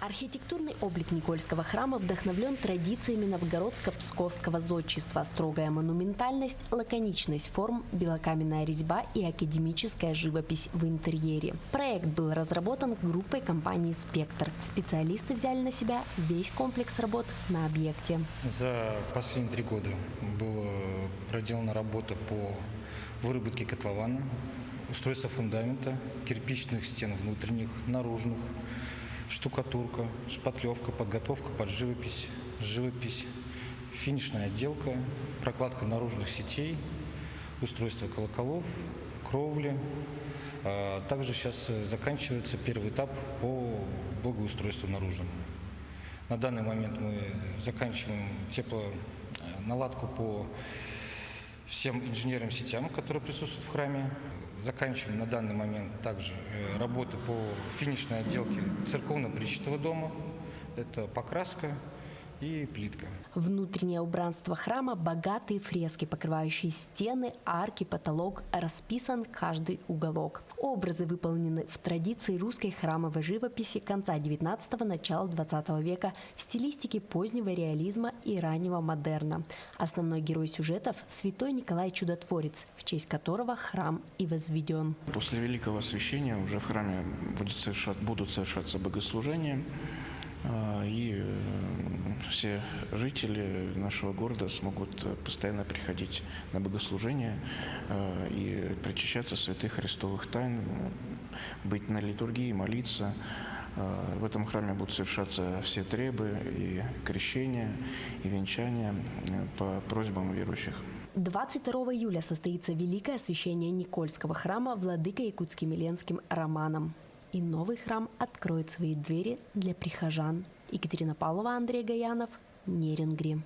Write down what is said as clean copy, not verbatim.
Архитектурный облик Никольского храма вдохновлен традициями новгородско-псковского зодчества: строгая монументальность, лаконичность форм, белокаменная резьба и академическая живопись в интерьере. Проект был разработан группой компании «Спектр». Специалисты взяли на себя весь комплекс работ на объекте. За последние 3 года была проделана работа по выработке котлована, устройство фундамента, кирпичных стен внутренних, наружных, штукатурка, шпатлевка, подготовка под живопись, финишная отделка, прокладка наружных сетей, устройство колоколов, кровли. Также сейчас заканчивается первый этап по благоустройству наружному. На данный момент мы заканчиваем наладку по всем инженерным сетям, которые присутствуют в храме. Заканчиваем на данный момент также работы по финишной отделке церковно-причетного дома. Это покраска и плитка. Внутреннее убранство храма – богатые фрески, покрывающие стены, арки, потолок, расписан каждый уголок. Образы выполнены в традиции русской храмовой живописи конца XIX – начала XX века в стилистике позднего реализма и раннего модерна. Основной герой сюжетов – святой Николай Чудотворец, в честь которого храм и возведен. После Великого Освящения уже в храме будут совершаться богослужения, и все жители нашего города смогут постоянно приходить на богослужения и причащаться святых христовых тайн, быть на литургии, молиться. В этом храме будут совершаться все требы и крещения, и венчания по просьбам верующих. 22 июля состоится Великое освящение Никольского храма владыкой Якутско-Миленским Романом. И новый храм откроет свои двери для прихожан. Екатерина Павлова, Андрей Гаянов, Нерюнгри.